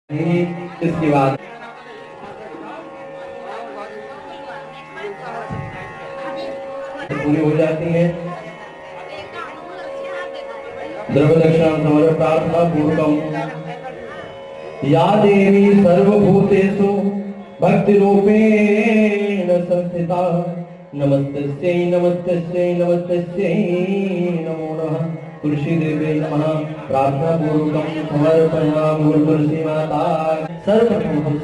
इसके बाद पूरी हो जाती है। द्रव्य दक्षिणा समर्पण प्रार्थना पूर्वकम या देवी सर्वभूतेषु भक्ति रूपेण संस्थिता नमस्तस्यै नमस्तस्यै नमस्तस्यै नमो नमः तुलसी देवी नमः प्रार्थना पूर्वकम समर्पयामि गुरु तुलसी माता। सर्वप्रथम हम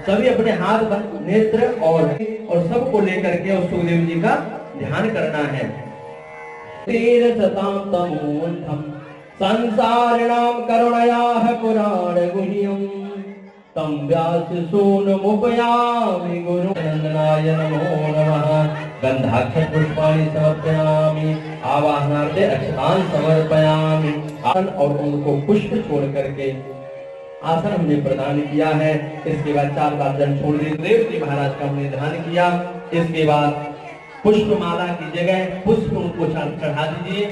सभी अपने हाथ नेत्र और सबको लेकर के उस सुखदेव जी का ध्यान करना है। तीर्थतां तमोन्धम संसारिणां करुणयाः पुराण गुह्यं तं व्याससूनुमुपयामि गुरुनन्दनाय नमो नमः। गन्धाक्षत पुष्पाणि समर्पयामि आवाहनार्थे अक्षतान् समर्पयामि। आसन और उनको पुष्प छोड़ करके आसन हमने प्रदान किया है। इसके बाद 4 बार जल छोड़ दिए। देव जी महाराज का हमने ध्यान किया। इसके बाद पुष्पमाला की जगह पुष्प उनको चढ़ा दीजिए।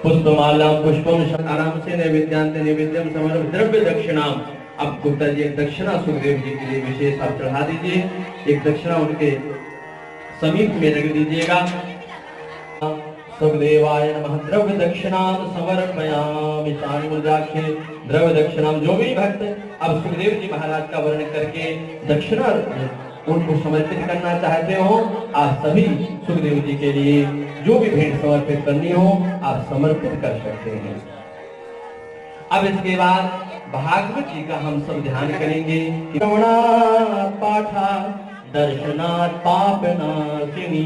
पुष्पमाला पुष्पम आराम से नैवेद्यांत नैवेद्यम समर्पय द्रव्य दक्षिणाम। अब गुप्ता जी एक दक्षिणा सुखदेव जी के लिए विशेष आप चढ़ा दीजिए। एक दक्षिणा उनके समीप में रख दीजिएगा। सुखदेवाय नमः द्रव्य दक्षिणाम समर्पयामि शान मुद्राक्षे द्रव्य दक्षिणाम। जो भी भक्त अब सुखदेव जी महाराज का वर्णन करके दक्षिणा उनको समर्पित करना चाहते हो, आप सभी सुखदेव जी के लिए जो भी भेंट समर्पित करनी हो आप समर्पित कर सकते हैं। अब इसके बाद भागवत जी का हम सब ध्यान करेंगे। श्रवणात् पाठात् दर्शनात् पापनाशिनी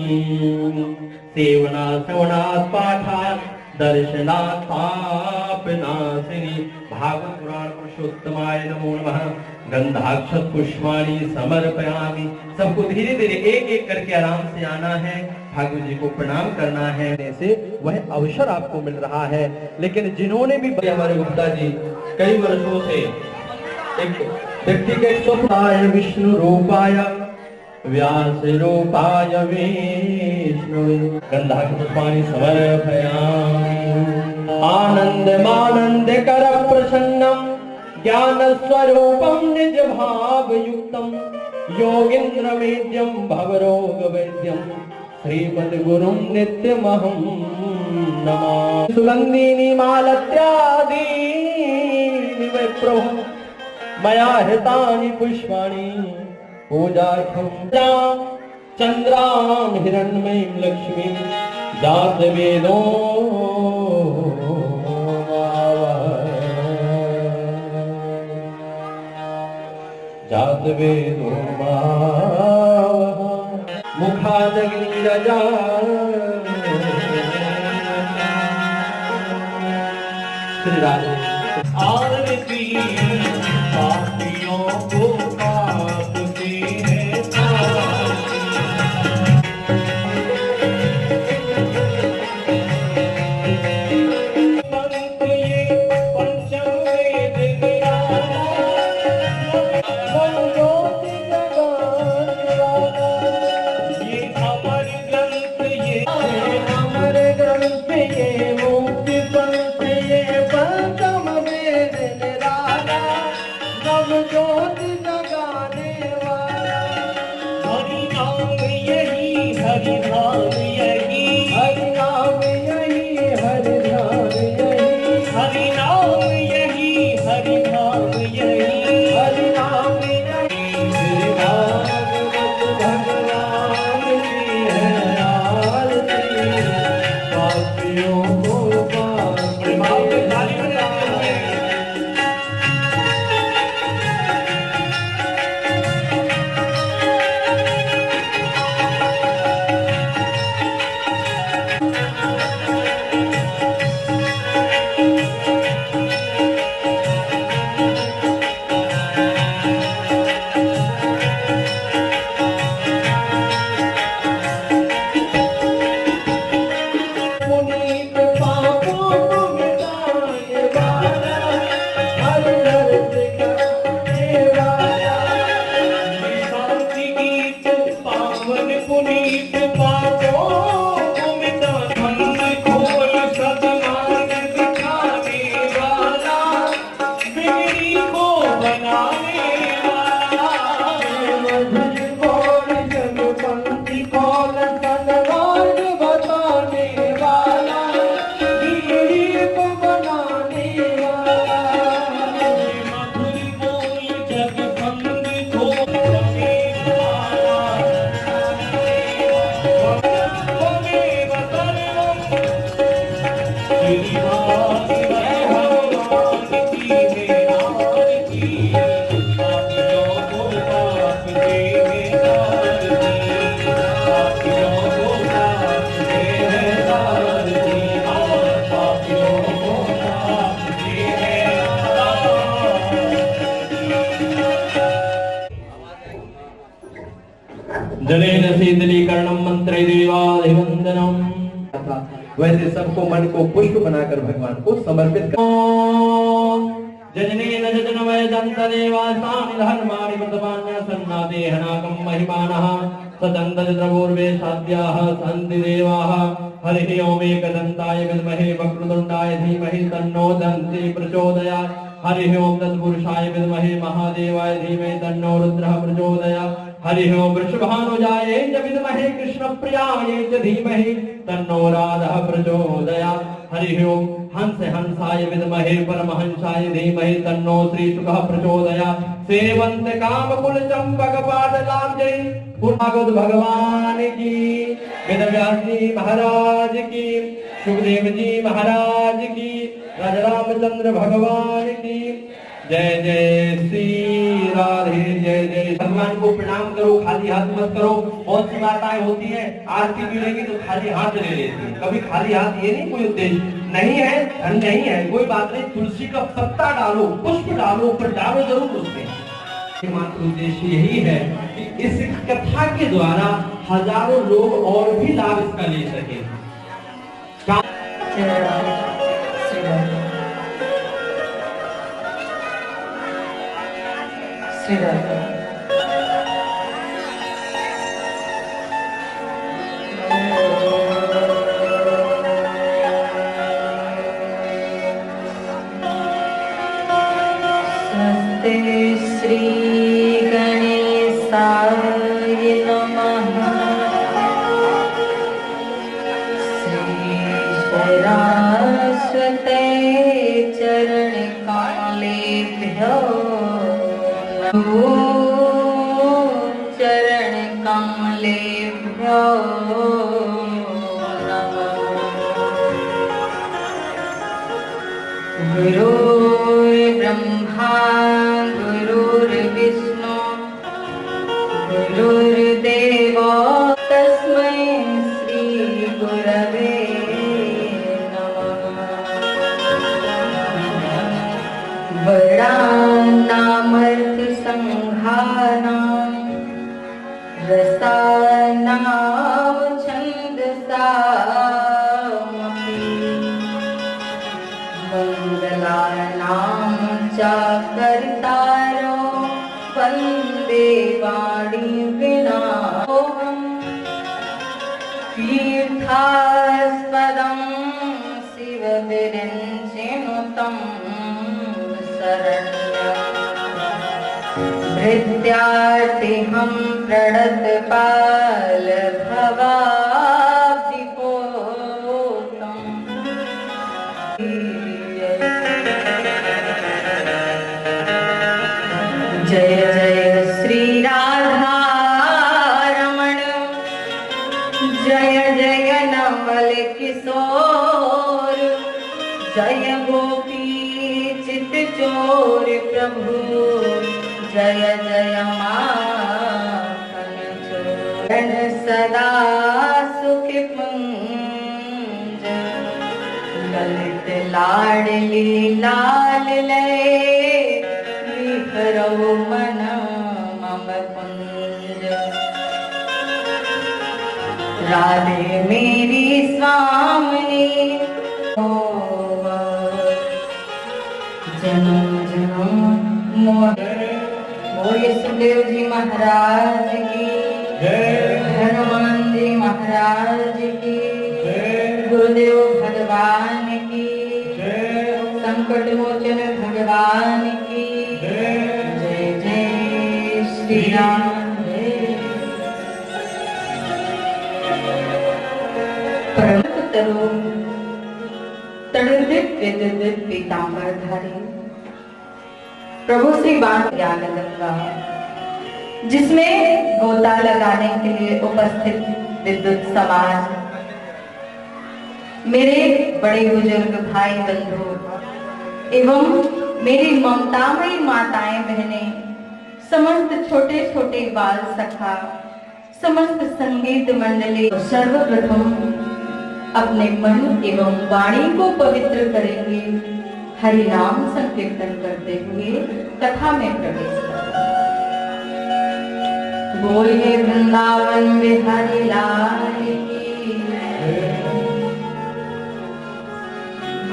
सेवनात् श्रवणात् पाठात् दर्शनात् पापनाशिनी। भागवत पुराण पुरुषोत्तमाय नमो नमः। गंधाक्षत पुष्पाणि समर्पयामि। सबको धीरे धीरे एक एक करके आराम से आना है, भागवत जी को प्रणाम करना है। ऐसे वह अवसर आपको मिल रहा है। लेकिन जिन्होंने भी हमारे गुप्ता जी कई वर्षों से एक व्यक्ति के स्वरूपाय विष्णु रूपाय व्यास रूपाय विष्णुवे गंधाक्षत पुष्पाणि समर्पयामि। आनंद मानंद कर प्रसन्नम ज्ञान स्वरूपम निज भाव युक्तम योगेन्द्र वेद्यम भवरोग वैद्यम श्रीमद गुरुम नित्यमहं नमामि। सुगंधिनी मालत्यादीनि वै प्रभु मया हितानि पुष्पाणि पूजार्थं चंद्रां हिरण्मयीं लक्ष्मीं जात वेदो जात वेदो मुखादग्निरजा श्री राधे आरती पापियों को पाप से है ज्योति वैसे सबको मन को पुष्प बनाकर भगवान को समर्पित कर। जजनेन जजनमय दन्तदेवासानि धर्माणि प्रतपान्य सन्नादेहनाकं महिमानः सदन्तद्रवोर्वे साध्याः सन्ति देवाः। हरिः ओम् एकदन्ताय विद्महे वक्रतुण्डाय धीमहि तन्नो दन्ति प्रचोदयात्। हरिः ओम् तत्पुरुषाय विद्महे महादेवाय धीमहि तन्नो रुद्रः प्रचोदयात्। हरिः ओम् वृषभानुजाय च विद्महे कृष्णप्रियाय च धीमहि तन्नो राधः प्रचोदयात्। हरिः ओम् हंसाय विद्महे परमहंसाय धीमहि तन्नो श्रीशुकः प्रचोदयात्। सेवन्त कामकुल चंपक पाटलाब्जै भागवत भगवान की, वेदव्यास जी महाराज की, सुखदेव जी महाराज की, राजा रामचंद्र भगवान की जय। जय श्री राधे जय जय। भगवान को प्रणाम करो, खाली हाथ मत करो। बहुत सी माताएं होती हैं आरती मिलेगी तो खाली हाथ ले लेती है। कभी खाली हाथ ये नहीं कोई उद्देश्य नहीं है, धन नहीं है, कोई बात नहीं। तुलसी का पत्ता डालो, पुष्प डालो, पर डालो जरूर उसमें। मात्र उद्देश्य यही है कि इस कथा के द्वारा हजारों लोग और भी लाभ इसका ले सके। श्री गणेशाय नमः। श्री सरस्वते चरण कमलेभ्यो चरण कमलेभ्यो नमः। गुरुर्ब्रह्मा गुरुर्विष्णु गुरुर्देवो तस्मै श्री गुरवे नमः। वराणामर्थ संघानां रसानां छन्दसामपि मंगलानां च कर्तारो वन्दे वाणीविनाशोऽहं। तीर्थास्पदं शिवविरञ्चिनुतं शरण्यं भृत्यार्तिहं प्रणतपालभवाब्धिपोतम्। जय जय श्री राधा रमण, जय जय नवल किशोर, जय गोपी चित चोर प्रभु, जय जय माखन चोर। सदा सुख पुंज ललित लाडली लाल लय, विहरो मन मम कुंज। राधे मेरी स्वामिनी जन्म जन्म बोलिए सुखदेव जी महाराज की जय, हनुमान जी महाराज की जय, गुरुदेव भगवान की जय, संकट मोचन भगवान की जय। जय जय श्री राम। पीतांबरधारी प्रभु श्री बाण ज्ञान गंगा, जिसमें गोता लगाने के लिए उपस्थित विद्युत समाज, मेरे बड़े बुजुर्ग भाई बंधु एवं मेरी ममतामयी माताएं बहनें, समस्त छोटे छोटे बाल सखा, समस्त संगीत मंडली, सर्वप्रथम अपने मन एवं वाणी को पवित्र करेंगे। हरि नाम संकीर्तन करते हुए कथा में प्रवेश करें। बोलिए वृंदावन बिहारी लाल की,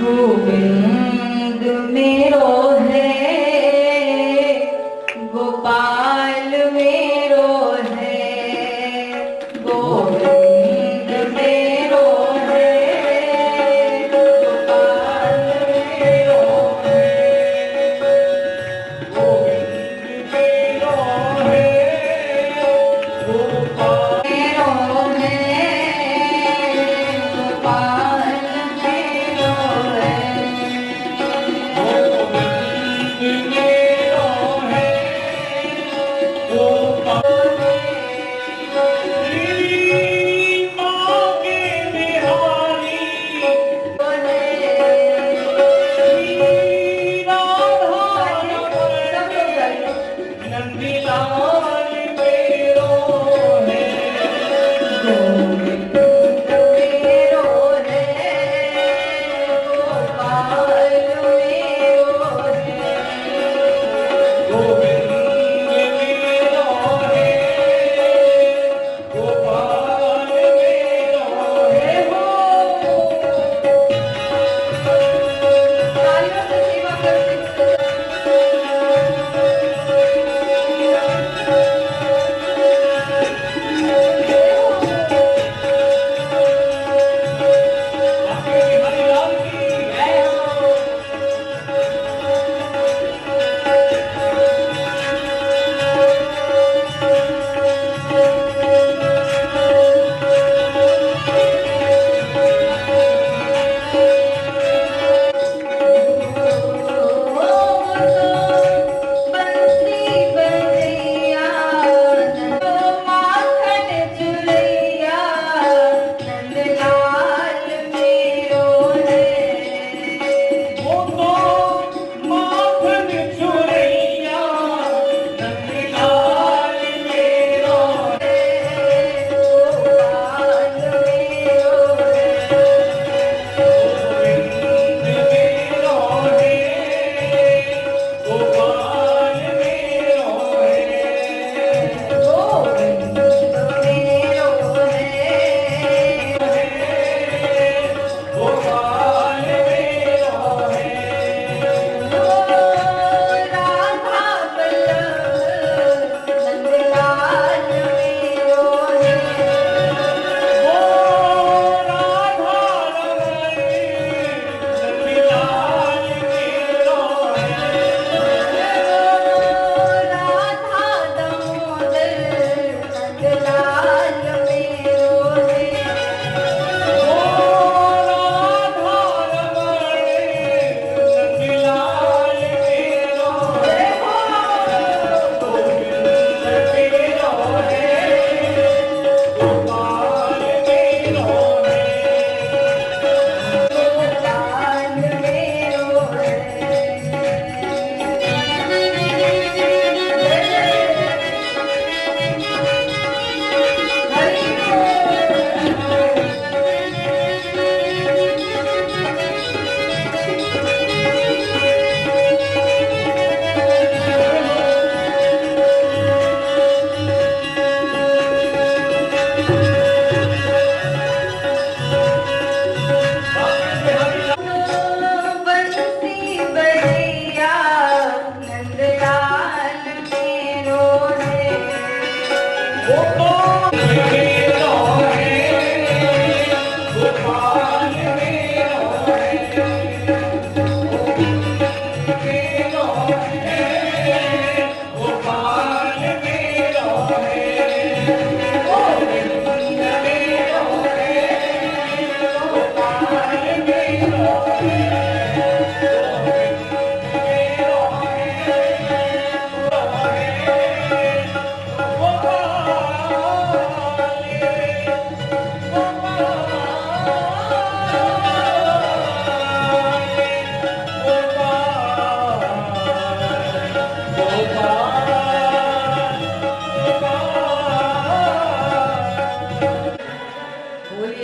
गोविंद मेरो है, गोपाल मेरो है, गोविंद मेरो है, गोपाल मेरो है, गोविंद मेरो है, गोपाल मेरो है, गोपाल मेरो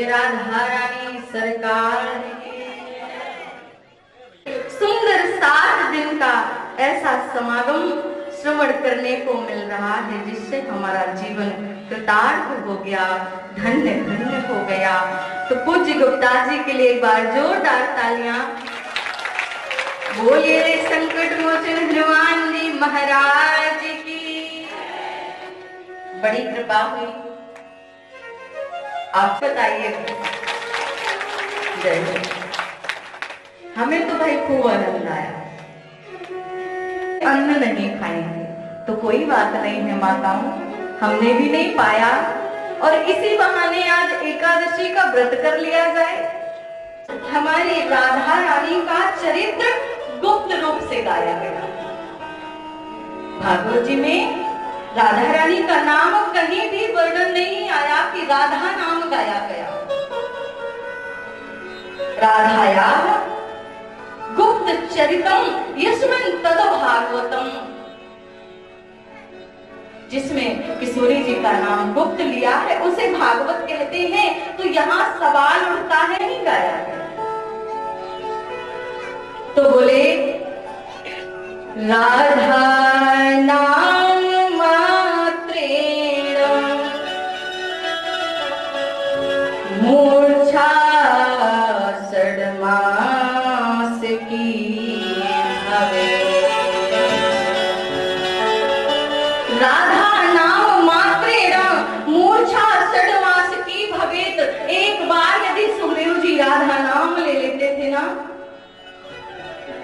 राधा रानी सरकार। सुंदर 7 दिन का ऐसा समागम श्रवण करने को मिल रहा है जिससे हमारा जीवन कृतार्थ हो गया, धन्य धन्य हो गया। तो पूज्य गुप्ता जी के लिए एक बार जोरदार तालियां। बोलिए संकट मोचन हनुमान जी महाराज की। बड़ी कृपा हुई। आप बताइए, जय हो। हमें तो भाई खूब आनंद आया। अन्न नहीं खाएंगे तो कोई बात नहीं है माताओं, हमने भी नहीं पाया और इसी बहाने आज एकादशी का व्रत कर लिया जाए। हमारी राधा रानी का चरित्र गुप्त रूप से गाया गया। भागवत जी में राधा रानी का नाम कहीं भी वर्णन नहीं आया कि राधा नाम गाया गया। राधाया गुप्त चरितम यस्मिन् तद भागवतम, जिसमें किशोरी जी का नाम गुप्त लिया है उसे भागवत कहते हैं। तो यहाँ सवाल उठता है, नहीं गाया गया तो बोले राधा नाम मात्रेण मूर्छा षड्मास की भवे। राधा नाम मात्रेण मूर्छा षड्मास की भवेत। एक बार यदि सुखदेव जी राधा नाम ले लेते थे ना,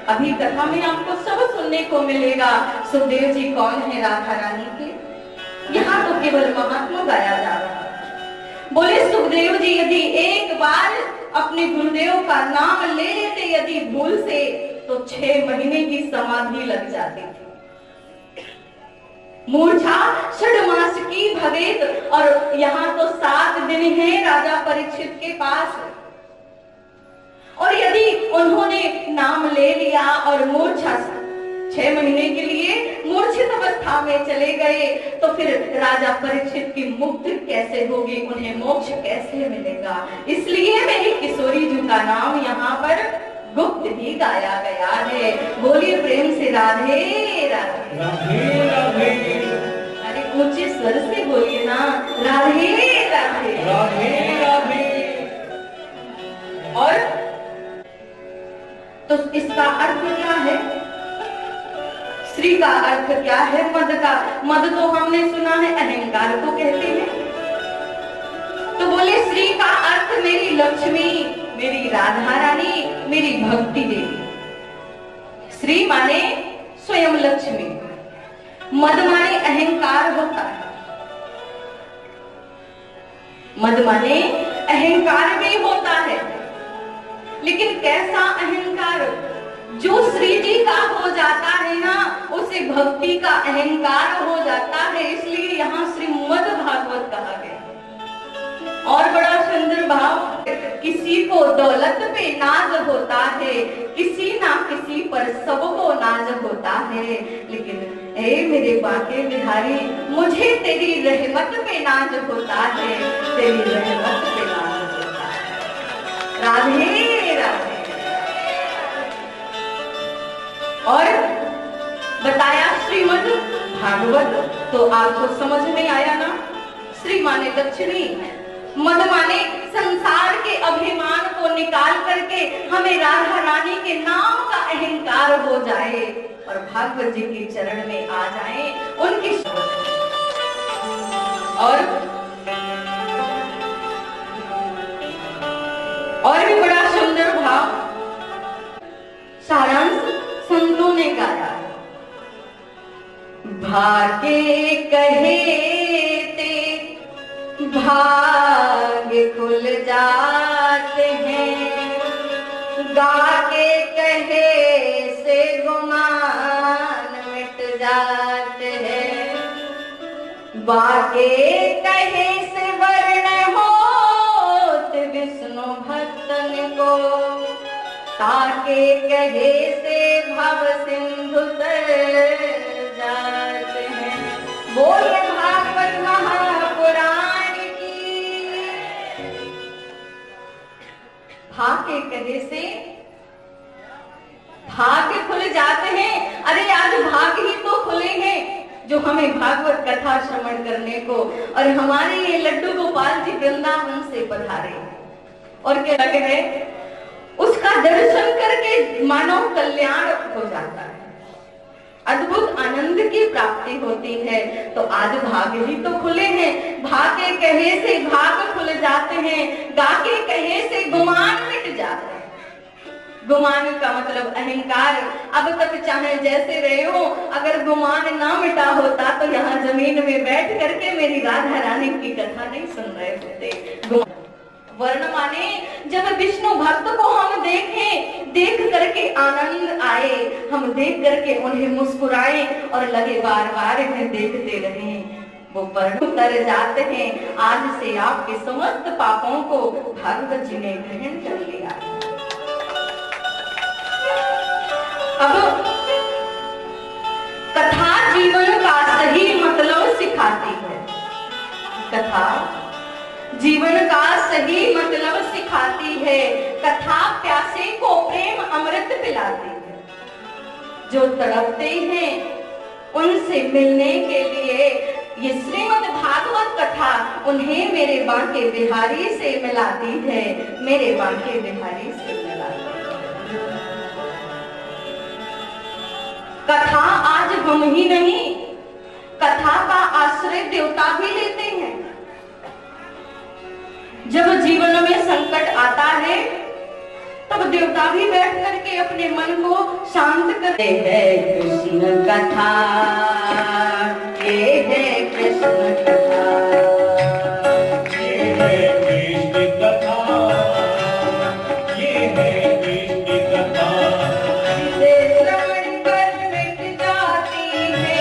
अभी कथा में आपको सब सुनने को मिलेगा सुखदेव जी कौन है राधा रानी के। यहाँ तो केवल महात्मा गाया जा रहा है। बोले सुखदेव जी यदि एक बार अपने गुरुदेव का नाम ले लेते यदि भूल से, तो 6 महीने की समाधि लग जाती थी। मूर्छा षड्मास की भवेत। और यहाँ तो 7 दिन है राजा परीक्षित के पास, और यदि उन्होंने नाम ले लिया और मूर्छा 6 महीने के लिए मूर्छित अवस्था में चले गए, तो फिर राजा परीक्षित की मुक्ति कैसे होगी, उन्हें मोक्ष कैसे मिलेगा। इसलिए मेरी किशोरी जी का नाम यहाँ पर गुप्त ही गाया गया है। बोलिए प्रेम से राधे राधे राधे राधे। अरे ऊंचे स्वर से बोलिए ना, राधे राधे राधे राधे। और तो इसका अर्थ क्या है? श्री का अर्थ क्या है? मद का। मद तो हमने सुना है अहंकार को कहते हैं। तो बोले श्री का अर्थ मेरी लक्ष्मी, मेरी राधा रानी, मेरी भक्ति देवी। श्री माने स्वयं लक्ष्मी, मद माने अहंकार होता है। मद माने अहंकार भी होता है, लेकिन कैसा अहंकार? जो श्री जी का हो जाता है ना, उसे भक्ति का अहंकार हो जाता है। इसलिए यहाँ श्रीमद् भागवत कहा गया। और बड़ा सुंदर भाव, किसी को दौलत पे नाज होता है, किसी ना किसी पर सबको नाज होता है, लेकिन ए मेरे बाके बिहारी, मुझे तेरी रहमत पे नाज होता है, तेरी रहमत पे नाज होता है। राधे राधे। और बताया श्रीमद् भागवत, तो आपको समझ में आया ना? श्री माने लक्ष्मी, मद माने संसार के अभिमान को निकाल करके हमें राधा रानी के नाम का अहंकार हो जाए और भागवत जी के चरण में आ जाए उनकी। और भी बड़ा सुंदर भाव, सारांश संतों ने गाया। भाग्य कहे ते भाग्य खुल जाते हैं, गा के कहे से गुमान मिट जाते हैं, बाके कहे से वर्ण होत विष्णु भक्तन को, ताके कहे से भव सिंधु तर जाते हैं। बोले भागवत महापुराण की। भाग्य कहे से भाग्य खुल जाते हैं। अरे आज भाग्य ही तो खुले हैं जो हमें भागवत कथा श्रवण करने को, और हमारे ये लड्डू गोपाल जी वृंदावन से पधारे। और क्या लगे है उस उसका दर्शन करके मानव कल्याण हो जाता है, अद्भुत आनंद की प्राप्ति होती है। तो आज भाग ही तो खुले हैं, भागे कहे से भाग खुल जाते हैं, गाके कहे से गुमान मिट जाते हैं। गुमान का मतलब अहंकार। अब तक चाहे जैसे रहे हो, अगर गुमान ना मिटा होता तो यहाँ जमीन में बैठ करके मेरी राधा रानी की कथा नहीं सुन रहे होते। वर्ण माने जब विष्णु भक्त को हम देखें, देख करके आनंद आए, हम देख करके उन्हें मुस्कुराए और लगे बार बार इन्हें देखते रहें, वो वर्ण उतर जाते हैं। आज से आपके समस्त पापों को भागवत जी ने ग्रहण कर लिया। अब कथा जीवन का सही मतलब सिखाती है। कथा जीवन का सही मतलब सिखाती है। कथा प्यासे को प्रेम अमृत पिलाती है। जो तड़पते हैं उनसे मिलने के लिए ये श्रीमद् भागवत कथा उन्हें मेरे बांके बिहारी से मिलाती है, मेरे बांके बिहारी से मिलाती है। कथा आज हम ही नहीं, कथा का आश्रय देवता भी लेते हैं। जब जीवन में संकट आता है तब देवता भी बैठ करके अपने मन को शांत करते हैं। कृष्ण कथा, ये है कृष्ण कथा, ये है कृष्ण कथा, ये है कृष्ण कथा। जिसे श्रवण कर मिट जाती है,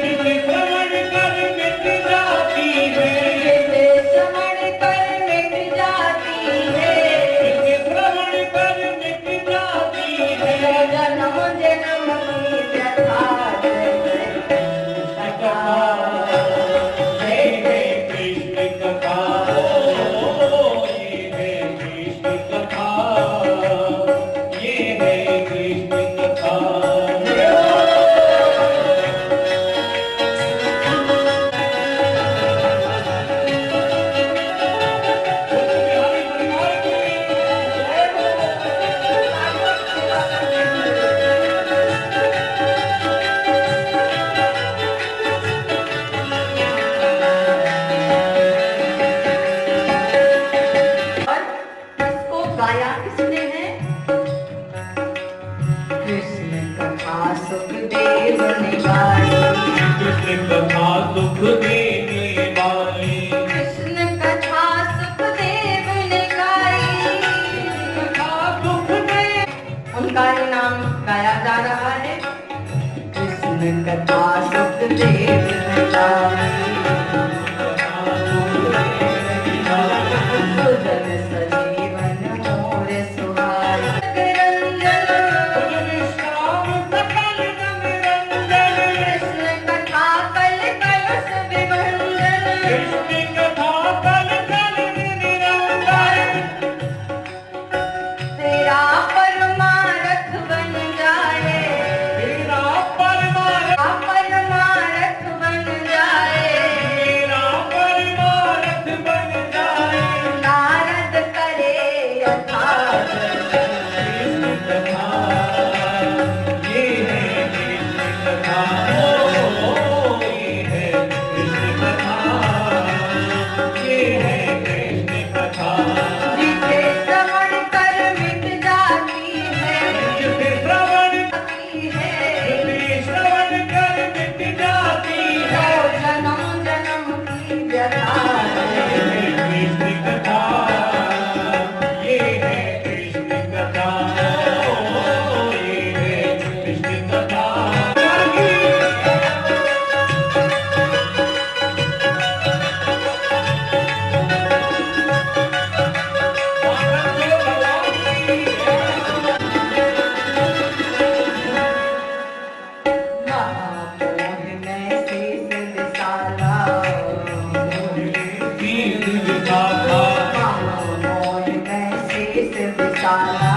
जिसे श्रवण कर मिट जाती है, जिसे श्रवण कर मिट जाती है, जिसे श्रवण कर मिट जाती है। जन्म जन्म की व्यथा ये है कृष्ण कथा, ओ ये है कृष्ण कथा, ये है कृष्ण कथा। और इसको गाया किसने है? कृष्ण कथा सुखदेव ने गाई, कृष्ण कथा सुख देने वाली, कृष्ण कथा सुखदेव ने गाई, कथा सुख दे। उनका ही नाम गाया जा रहा है। कृष्ण कथा सुखदेव ने गाई, सुजन सजीवन मोर सुहाई, रंजन श्याम सकल गम रंजन, कृष्ण कथा कल कलश विभंजन, कृष्ण कथा कल कल निरंजन। तेरा परमारथ बन जाए, तेरा परमारथ, परमारथ बन जाए, तेरा परमारथ बन जाए। नारद करे अथाह कृष्ण कथा, ये है कृष्ण कथा, ओ ये है कृष्ण कथा, ये है कृष्ण कथा। जिसे श्रवण कर मिट जाती है, जिसे श्रवण जाती है, जिसे श्रवण कर मिट जाती है। तो जन्म जन्म की व्यथा ये है कृष्ण कथा, ये है कृष्ण कथा, ओ ये है कृष्ण कथा। महामोह में शेष विशाला, वीर विधाता, महामोह में शेष विशाला,